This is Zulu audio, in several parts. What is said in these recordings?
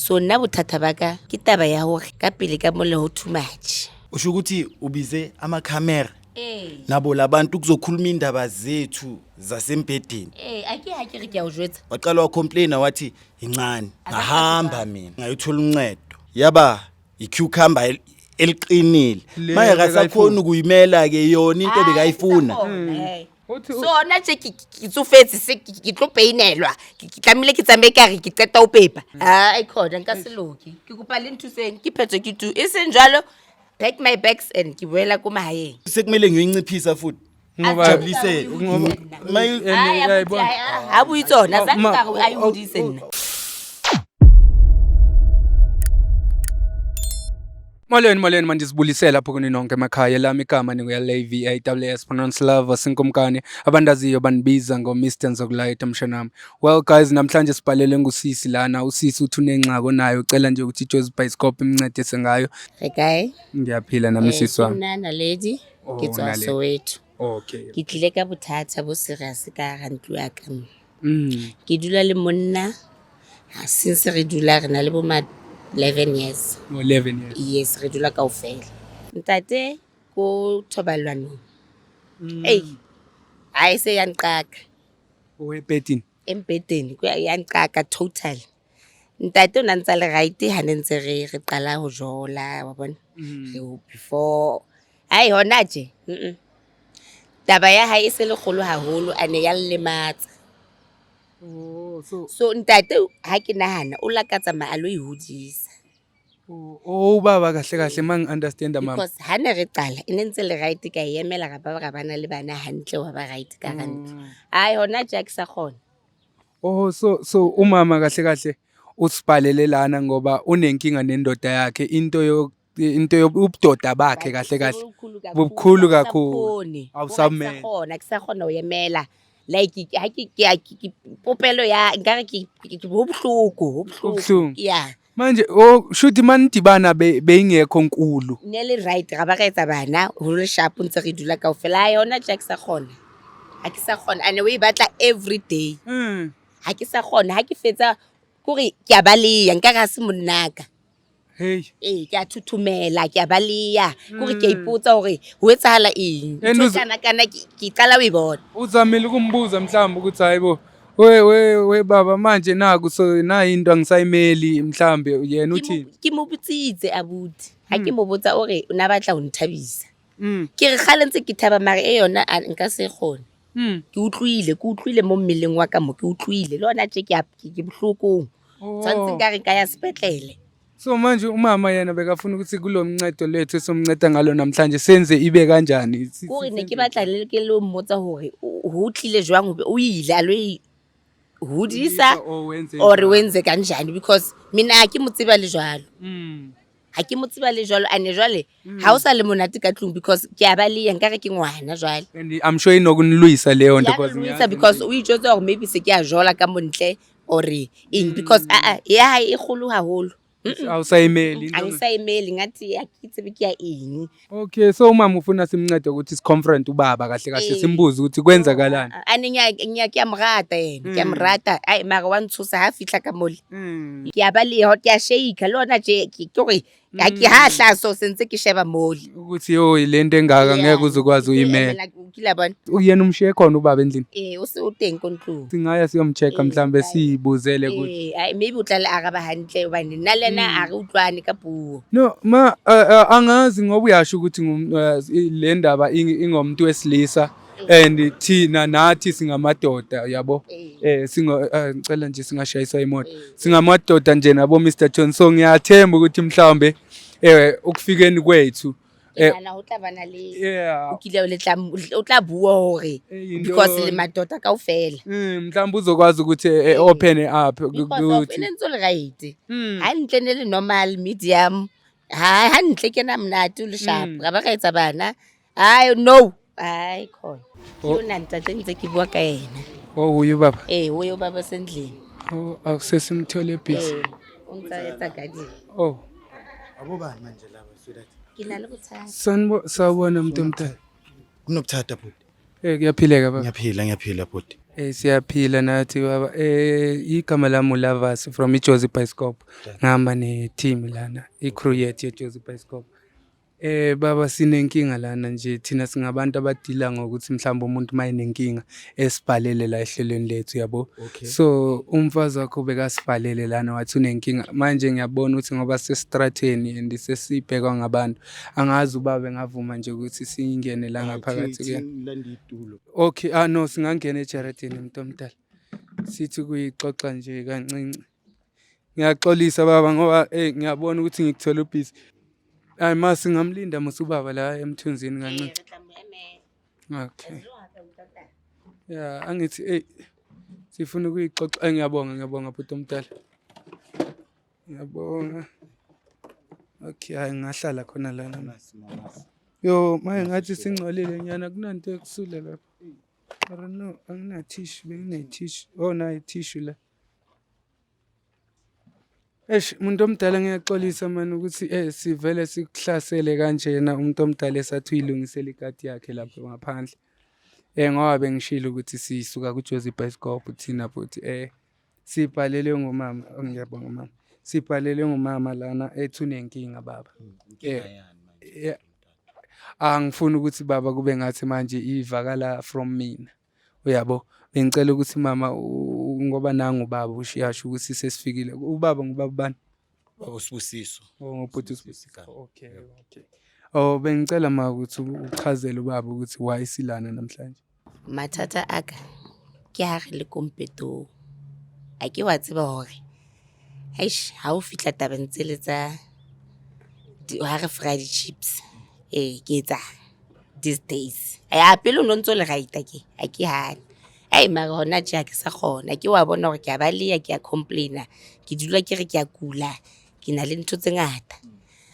So nna bothata ba ka ke taba ya hore ka pele ka mole ho too much. Usho ukuthi ubize amakhamera Nabo labantu kuzokhuluma indaba zethu zasembedeni. Ake ha ke re ke a o jwetsa. Waqala wacomplaina wathi incane. Ngahamba mina ngayithola uncedo. Yaba icucumber eliqinile. Manje akasakhona ukuyimela ke yona into bekayifuna. So na tse ke tsofetse se ke tlo painelwa ke tlamile ke tsamaye ka re ke qeta o pepa ai khona nka se loke ke kopa le nthuseng ke phetse ke tu esenjalo pack my bags and ke boela ko mahaeng sekumele ngiyinciphisa futhi ngoba jabulise ha buitsona sa ka re ai hodise nna. Molweni manje sibulisela lapho kuni nonke emakhaya lami igama ninguyaLavi AWS pronounce love sinkomkani abandaziyo banibiza ngoMr Nzokulayitha mshanami. Well guys, namhlanje sibhalele ngusisi lana. Usisi uthi unengxako nayo, ucela nje ukuthi iJozi Bioscope imncedise ngayo. Hey Ngiyaphila nami sisi wami. Nana lady ke tswa Soweto. Okay. Ke tlile ka bothata bo serious ka rantlu ya ka. Ke dula le monna since re dula re na le bo 11 years. 11 years. Yes, re dula kaofela. Ntate ko thobalwanong. Ai se yanqaka. Owebedini. Embedeni ku yanqaka total. Ntate o nantsa le right ha ne ntse re qala ho jola wa bona. Before ai hona je. Taba ya hae se le kgolo haholo ane ya lematsa. So ntate ha ke nahana o lakatsa ma alo ihodisa. Baba kahle mang understand mama. Because ha ne re qala ene ntse le right ka emela ga ba bana le bana hantle wa ba right ka rantlo. Ai hona Jack sa khona. So umama kahle usibhalele lana ngoba unenkinga nendoda yakhe into ubudoda bakhe kahle bukhulu kakhulu awusamele khona kusakhona uyemela like ha ke popelo ya ngare ke bohloko yeah manje shoot man dibana beyingekho nkulu nele right ga ba ka etsa bana ho le sharp ntse re dula kaofela yona Jack sa khona ha ke sa khona and we batla every day ha ke sa khona ha ke fetsa kore ke a baleya nka ga se monnaka. Hey ke a thuthumela ke a baleya kore ke ipotsa hore ho etsahala eng kana ke qala o ibona uzamile ukumbuza mhlawumbe ukuthi hayibo we baba manje naku so na into angisayimeli mhlambe yena uthini ke mo butsitse abuti ha ke mo botsa ore o na batla ho nthabisa ke re khale ntse ke thaba mare yona nka se khona ke utlwile mo mmeleng wa ka mo ke utlwile le ona tse ke bohloko tsantsi nka re ka ya sepetlele. So manje umama yena bekafuna ukuthi kulomncedo lethu esomnceda ngalo namhlanje senze ibe kanjani kore ne ke batla le ke lo mmotsa hore ho tlile jwang o ile alo hodisa or wenze kanjani because mina ha ke mo tseba le jwalo ha ke mo tseba le jwalo ane jwale ha o sa le monate ka tlung because ke a baleya nka re ke ngwana jwale and I'm sure inokunilwisa leyo nto because o itjotsa hore maybe se ke a jola ka montle or in because ya e kholo haholo awusayimeli angisayimeli ngathi akitsebe ke ya eng. Okay, so umama ufuna simncede ukuthi siconfront ubaba kahle simbuze ukuthi kwenzakalani. Ane ngiyamrata yena ngiyamrata ai mara wa nthusa ha fihla ka mole ke a baleya ke a shake lona je ke re ha ke hahla so sense ke sheba mole ukuthi lento engaka ngeke uzukwazi uyimela kilabona uyena umshiye khona ubaba endlini o teng kontlong singaya siyomchecka mhlambe sibuzele ukuthi ai maybe utlale araba hantle ubani nalena a re utlwane ka puo no ma angazi ngoba uyasho ukuthi le ndaba ingomuntu wesilisa and thina nathi singamadoda yabo ngicela nje singashayiswa imoto singamadoda nje nabo Mr Johnson ngiyathemba ukuthi mhlawumbe ukufikeni kwethu ana ho tlabana le ukile o tla bua hore because le madoda kaofela mhlawumbe uzokwazi ukuthi open up ukuthi nentso le right ha ntle ne le normal medium ha ntle ke na mnati le sharp ga ba ka etsa bana ai no ai khona yona ntate ntse ke bua ka yena uyo baba uyo baba sendlini akusesimthole busy untsa etsa gadi abo bani manje laba sweetheart ke na le bothata sawubona mntu omdala kunobuthata bhuti kuyaphileka baba ngiyaphila bhuti Siyaphila nathi baba. Igama lami uLavas from iJozi Bioscope. Ngihamba ne-team lana, i-crew yethu yeJozi Bioscope. Baba sinenkinga lana nje thina singabantu abadila ngokuthi mhlawumbe umuntu mayinenkinga esibhalele la ehlelweni lethu yabo. So umfazi wakho bekasivalele lana wathi unenkinga. Manje ngiyabona ukuthi ngoba sesitrateni and sesibhekwa ngabantu angazi ubaba engavuma nje ukuthi singene la ngaphakathi kuyena. Okay, no singangena ejaradini umuntu omdala. Sithi kuyixoxa nje kancinci. Ngiyaxolisa baba ngoba ngiyabona ukuthi ngikuthola ubhizi. Hayi mase ngamlinda musubaba la emthunzini kancane. Okay. Yeah, angithi sifuna ukuyixoxa. Ngiyabonga bhuti omdala. Ngiyabonga. Okay, hayi ngahlala khona lana. Yo, maye ngathi singcolile nyana kunanto ekusula lapha. Mara no, angina tissue, bengine tissue. Oh, nayi tissue la. Umuntu omdala ngiyaxolisa manje ukuthi sivele sikuhlasele kanjena umuntu omdala esathi uyilungisela igadi yakhe lapho ngaphandle. Ngoba bengishilo ukuthi sisuka kuJozi Bioscope thina futhi sibhalele ngumama, ngiyabonga mama. Sibhalele ngumama lana ethi unenkinga baba. Angifuni ukuthi baba kube ngathi manje ivakala from mina. Uyabo? Bengicela ukuthi mama ngoba nangu baba ushiyasho ukuthi sesifikile. Ubaba ngubaba bani? Baba Sibusiso. Ngubhuti Sibusiso. Okay. Bengicela ma ukuthi uchazele ubaba ukuthi why silana namhlanje. Mathata aka ke ha re le kompeto. A ke wa tseba hore ha o fitla tabeng tsele tsa ha re fried chips. Ke tsa these days. Pele no ntse le gaita ke a ke hane. Mara hona tja ke sa khona ke wa bona hore ke a baleya ke a complaina ke dula ke re ke a kula ke na le ntho tse ngata.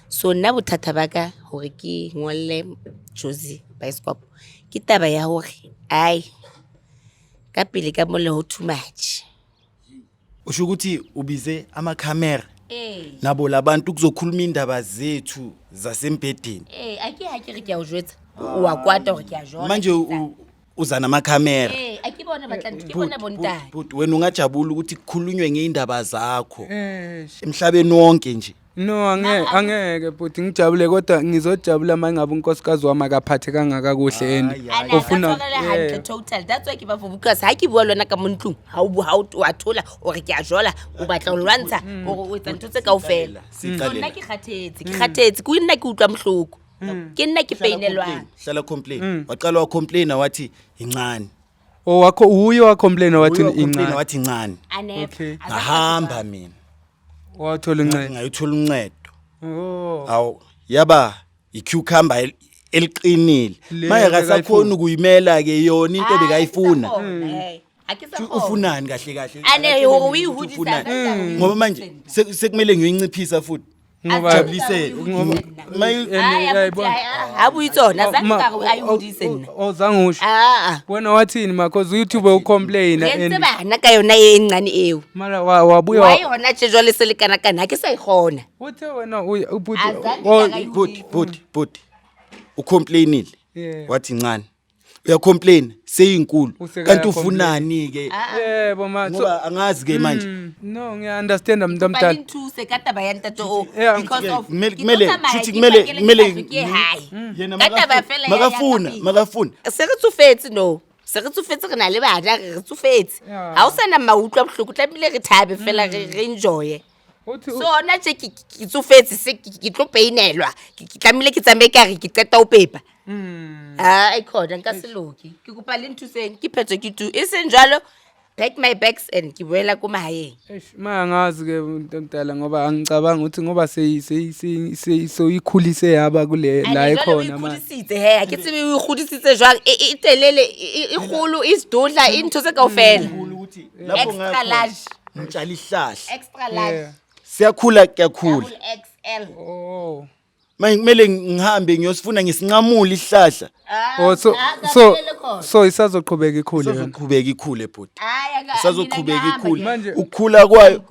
So nna bothata baka hore ke ngolle Jozi Bioscope ke taba ya hore ka pele ka mole ho too much. Usho ukuthi ubize amakhamera nabo labantu kuzokhuluma indaba zethu zasembedeni. Ake ha ke re ke a o jwetsa wa kwata hore ke a jona manje uza namakhamera. Akibona batlanti ke bona bontana. But wena ungajabula ukuthi kukhulunywe ngeindaba zakho emhlabeni wonke nje. No angeke but ngijabule kodwa ngizojabula manje ngabe unkosikazi wami akaphathe kangaka kuhle ufuna 100 total. That's why ke ba because ha ke bua lona ka montlung ha o thola hore ke a jola o batla ho lwantsha hore o etsa ntho tse kaofela. Nna ke kgathetse ke nna ke utlwa mohloko ke nna ke peinelwang. Hlala complain waqala wa complain wathi incane. Wakho uye wa complain wathi incane wathi incane. Okay. Ahamba mina wathola uncedo. Ngayithola uncedo. Awu yaba icucumber eliqinile. Manje akasakhona ukuyimela ke yona into bekayifuna. Ufunani kahle uyihudisa ngoba manje sekumele ngiyinciphisa futhi. Ngijabulise abuyitsona zange ayihudise nina. Ozange usho. Wena wathini because YouTube ucomplain and bana ka yona encane ewu. Mara wabuya wayona tshejwa leselikana kana ha ke sa ikhona. Uthe wena but ucomplainile wathi incane uyacomplain seyinkulu kanti ufunani ke yebo manje ngoba angazi ke manje. No ngiya understand mntomdala intuse kataba yantato because of kumele yena makafuna se re tsofetse no se re tsofetse re na le bana re tsofetse ha o sana mautlwa bohloko tlamile re thabe fela re enjoy. So ona tse ke tsofetse se ke tlo peinelwa ke tlamile ke tsame ka re ke qeta o pepa. Khona nka se loki ke kopa le nthuseng ke phetho ke tu isenjalo pack my bags and ke boela ko mahaeng. Mangazi ke mntomdala ngoba angicabanga ukuthi ngoba soyikhulise yaba kule la ekhona manje. Ukhudisitse ake tsibe ukhudisitse jwang itelele ikhulu isidudla into se kaofela ukuthi lapho extra large ngitshala ihlahla extra large siyakhula kuyakhula XL. manje kumele ngihambe ngiyosifuna ngesinqamula isihlahla so isazoqhubeka ikhule yona. Izoqhubeka ikhule bhuti. Hhayi, Isazoqhubeka ikhule. Manje- Ukukhula kwayo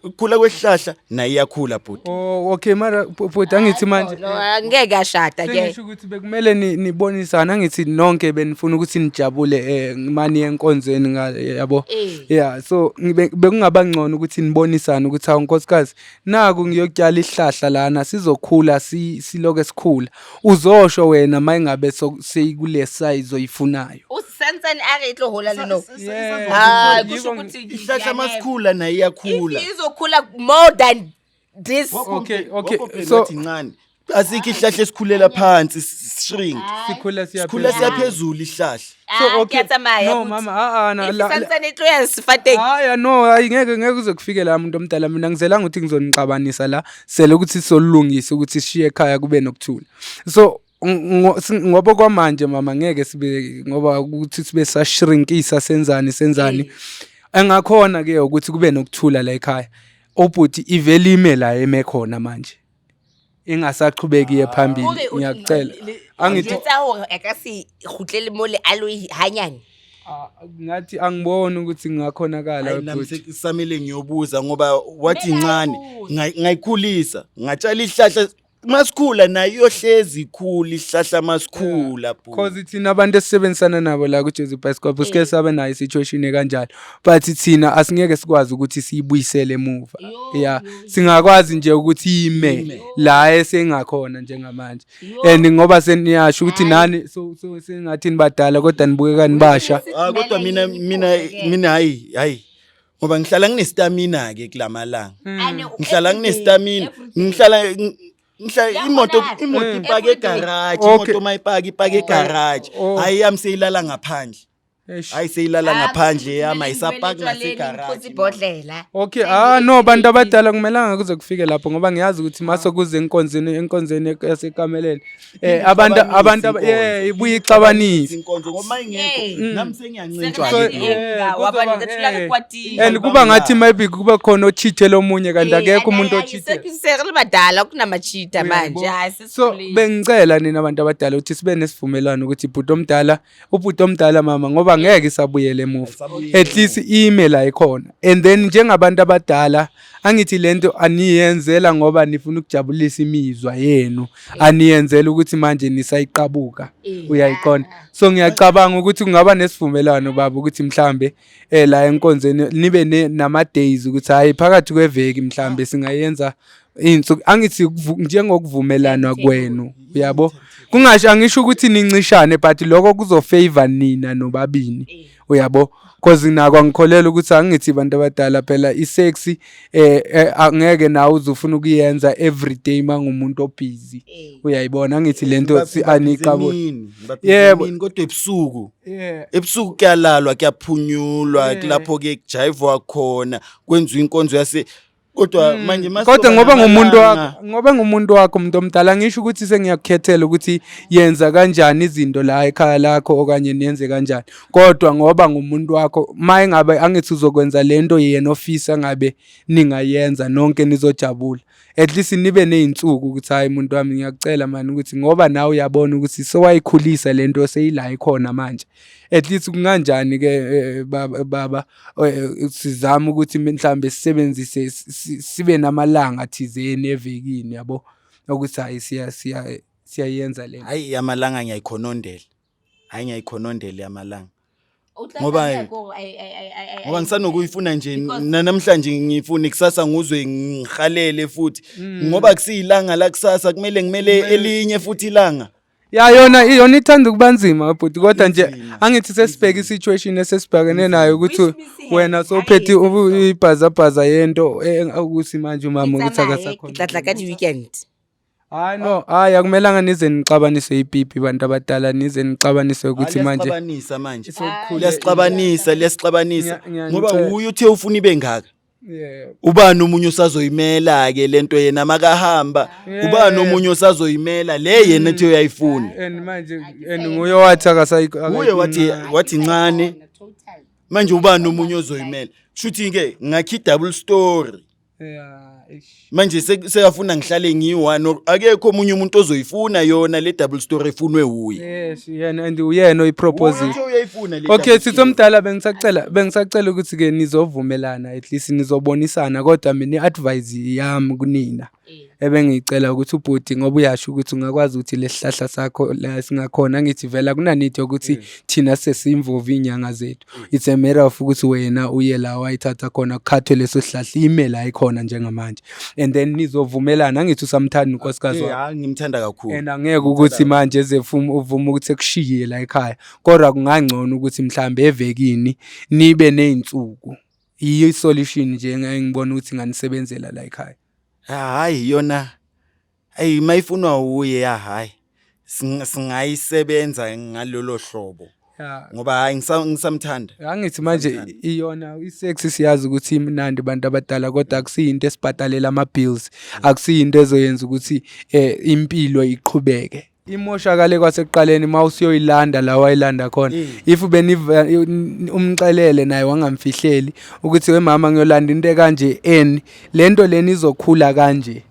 ukukhula kwesihlahla nayo iyakhula bhuti. Okay mara bhuti angithi manje angeke ashada ke. sengisho ukuthi bekumele nibonisane angithi nonke benifuna ukuthi nijabule mani yenkonzweni yabo. Yeah, so bekungaba ngcono ukuthi nibonisane ukuthi hawu nkosikazi naku ngiyokutyala isihlahla lana sizokhula siloke sikhula. Uzosho wena mayingabe seyikule size oyifunayo. Usentsani aketlo hola leno. Ah, Kusho ukuthi Isihlahla masikhula nayo iyakhula. izokhula more than this. Okay, So so incane. Asikho isihlahla esikhulela phansi shrink. sikhula Sikhula siyaphezulu isihlahla. So okay. Kuyatsamaya No futhi. mama Isentsani etlo yasifateki. Haya no ngeke uze kufike la umuntu omdala mina ngizelanga ukuthi ngizonixabanisa la sele ukuthi solungisa ukuthi sishiye ekhaya kube nokuthula. So ngoba kwamanje mama ngeke sibe ngoba ukuthi sibe sashrinkisa senzani engakhona ke ukuthi kube nokuthula la ekhaya. Obhuti ivelime la emekhona manje ingasaqhubeki ephambili ngiyacela angithi Ngitsaho akasi khutlele mole alo hanyani. ngathi angiboni ukuthi ngakhonakala Hayi nami obhuti. sekisamile ngiyobuza ngoba wathi incane ngayikhulisa ngatshala isihlahla masikhula nayo iyohlezi ikhula isihlahla masikhula bhuti. Cause thina abantu esisebenzisana nabo la ku Jersey Bicycle sike sabe nayo situation ekanjalo but thina asingeke sikwazi ukuthi siyibuyisele emuva. Yeah, singakwazi nje ukuthi ime la esengakhona njengamanje. And ngoba seniyasho ukuthi nani so sengathini badala kodwa nibukeka nibasha. Kodwa mina hayi ngoba ngihlala nginestamina ke kulamalanga. Ngihlala nginestamina ngihlala imoto ipake egarage imoto mayipake egarage hayi yami seyilala ngaphandle hayi seyilala ngaphandle yami ayisapaki ngasegarage Ibhodlela. Okay, no bantu abadala kumelanga kuze kufike lapho ngoba ngiyazi ukuthi maso kuze enkonzweni yasekameleni abantu ibuye ixabanise inkonzo ngoba ingekho nami sengiyancintshwa and kuba ngathi maybe kuba khona ochithele omunye kanti akekho umuntu ochithele. Sekele badala kunamachita manje. Hayi So sisikhulile. bengicela nina abantu abadala ukuthi sibe nesivumelwano ukuthi ubhuti omdala mama ngoba ngeke isabuyele emuva at least ime la ikhona and then njengabantu abadala angithi lento aniyenzela ngoba nifuna ukujabulisa imizwa yenu aniyenzela ukuthi manje nisayiqabuka uyayiqonda. So ngiyacabanga ukuthi kungaba nesivumelwano baba ukuthi mhlambe la enkonzeni nibe nama days ukuthi hayi phakathi kweveki mhlambe singayenza insuku angithi njengokuvumelana kwenu uyabo kungasho angisho ukuthi nincishane but lokho kuzofavor nina nobabini uyabo because nako angikholela ukuthi angithi abantu abadala phela isexy angeke nawe uzufuna ukuyenza every day mangumuntu obusy uyayibona angithi lento aniqabo yebo kodwa ebusuku kuyalalwa kuyaphunyulwa lapho ke kujayivwa khona kwenziwa inkonzo yase kodwa manje kodwa ngoba ngumuntu wakho umuntu omdala ngisho ukuthi sengiyakukhethela ukuthi yenza kanjani izinto la ekhaya lakho okanye niyenze kanjani kodwa ngoba ngumuntu wakho maye ngabe angithi uzokwenza lento yena ofisa ngabe ningayenza nonke nizojabula at least nibe nezinsuku ukuthi hayi umuntu wami ngiyakucela mani ukuthi ngoba nawe uyabona ukuthi sowayikhulisa lento seyila ikhona manje at least kunganjani ke baba sizama ukuthi mhlambe sisebenzise sibe namalanga thizeni evekini yabo ukuthi hayi siyayenza lento. Hayi amalanga ngiyayikhonondela amalanga ngoba ngisanokuyifuna nje namhlanje ngifuna kusasa nguzwe ngihalele futhi ngoba kusiyilanga la kusasa kumele elinye futhi ilanga ya yona ithanda kubanzima but kodwa nje angithi sesibheka isituation esesibhekene nayo ukuthi wena sophethe ibhazabhaza yento ukuthi manje umama ukuthi akasakhona Hlatla ka di weekend. Hayi no akumelanga nize nixabanise ipipi bantu abadala nize nixabanise ukuthi manje liyasixabanisa ngoba uyu uthe ufuna ibe ngaka ubani omunye usazoyimela ke lento yena makahamba ubani omunye usazoyimela le yena ethi uyayifuna and manje nguye wathi uye wathi incane manje ubani omunye ozoyimela kushuthi ke ngakhi double story manje sekafuna ngihlale ngiyi-one akekho omunye umuntu ozoyifuna yona le double story efunwe uye. Yes, yena and uyena oyiproposile. Uthi uyayifuna le Okay, double story. sithomdala bengisacela ukuthi ke nizovumelana at least nizobonisana kodwa mina i-advice yami kunina ebengicela ukuthi ubhuti ngoba uyasho ukuthi ungakwazi ukuthi lesihlahla sakho la singakhona ngithi vela kunanithi ukuthi thina sesimvuva inyanga zethu. It's a matter of ukuthi wena uye la wayithatha khona kukhathwe leso sihlahla ime la ikhona njengamanje and then nizovumelana ngithi usamthanda unkosikazi wakho. Yeah, ngimthanda kakhulu. And angeke ukuthi manje uvuma ukuthi ekushiye la ekhaya kodwa kungangcono ukuthi mhlambe evekini nibe nezinsuku iyo isolution nje ngibona ukuthi nganisebenzela la ekhaya. Hayi yona ayi mayifunwa uye hayi singayisebenza ngalolo hlobo ngoba hayi ngisamthanda. Angithi manje iyona isex siyazi ukuthi imnandi abantu abadala kodwa akusiyinto esibhatalela ama bills akusiyinto ezoyenza ukuthi impilo iqhubeke. Imoshakale kwasekuqaleni mawusiyoyilanda la wayilanda khona if beniva umxelele naye wangamfihleli ukuthi wemama ngiyolanda into kanje lento leni izokhula kanje.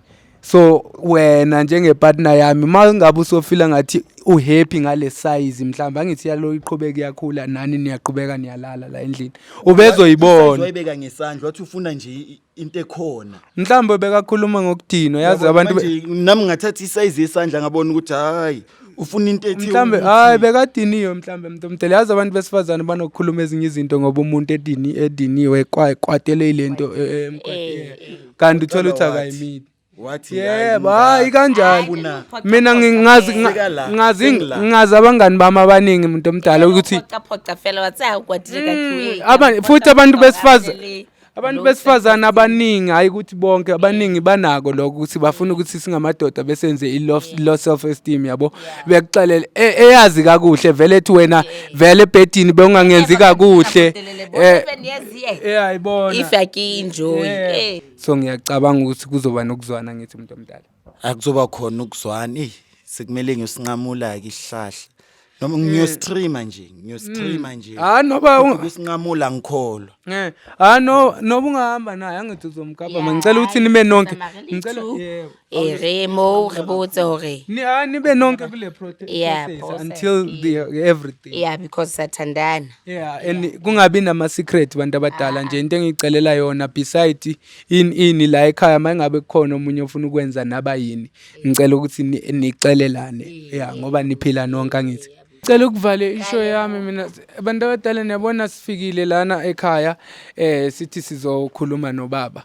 So wena njengepartner yami mangabe usofila ngathi uhappy ngale size mhlawumbe angithi yalo iqhubeka iyakhula nani niyaqhubeka niyalala la endlini ubezoyibona wayibeka ngesandla wathi ufuna nje into ekhona mhlawumbe bekakhuluma ngokudinwa yazi abantu nami ngathatha isize yesandla ngabona ukuthi hayi ufuna into ethi mhlawumbe hayi bekadiniwe mhlawumbe mntomdala yazi abantu besifazane banokukhuluma ezinye izinto ngoba umuntu ediniwe kwatele ilento emqedeni kanti uthola ukuthi akayimini wathi yebo hayi kanjani mina ngazi abangani bami abaningi umuntu omdala ukuthi phoqa phela wathi akwatile kakhulu abantu futhi abantu besifazana abaningi hayi ukuthi bonke abaningi banako lokho ukuthi bafuna ukuthi singamadoda besenze i-low self esteem yabo bekuxelela eyazi kakuhle vele ethi wena vele ebhedini bewungangenzi kakuhle ayibona if enjoy so ngiyacabanga ukuthi kuzoba nokuzwana ngithi umuntu omdala akuzoba khona ukuzwana sekumele ngiyosinqamula ke isihlahla noma ngiyostreama nje noba usinqamula ngikholwa noba ungahamba naye angithi uzomgaba ngicela ukuthi nibe nonke ngicela Remo rebotse hore nibe nonke kule protest until everything because sathandana and kungabi nama secret bantu abadala nje into engicelela yona beside ini la ekhaya mangabe kukhona umunye ofuna ukwenza naba yini ngicela ukuthi nicelelane ngoba niphila nonke angithi Cela ukuvale isho yami mina abantu abadala niyabona sifikile lana ekhaya sithi sizokhuluma nobaba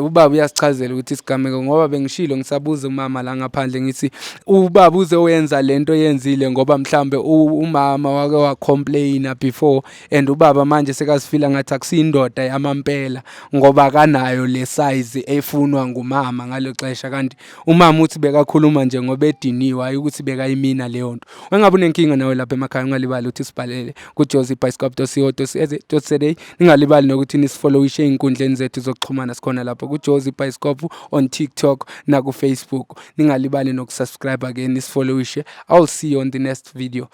ubaba uyasichazela ukuthi isigameko ngoba bengishilo ngisabuza umama la ngaphandle ngithi ubaba uzoyenza lento yenzile ngoba mhlambe umama wake wa complain before and ubaba manje sekasifila ngathi akusindoda yamampela ngoba kanayo le size efunwa ngumama ngalo xesha kanti umama uthi bekakhuluma nje ngoba ediniwe ayi ukuthi bekayimina leyo nto wengabe unenkinga nawe lapha emakhaya ungalibali ukuthi sibhalele ku josiebioscope.co.za ningalibali nokuthi nisifollowishe inkundleni zethu zokuxhumana sikhona lapho ku Josie Bioscope on TikTok na ku Facebook ningalibali nokusubscribe again nisifollowishe. I'll see you on the next video.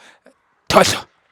Thohlo.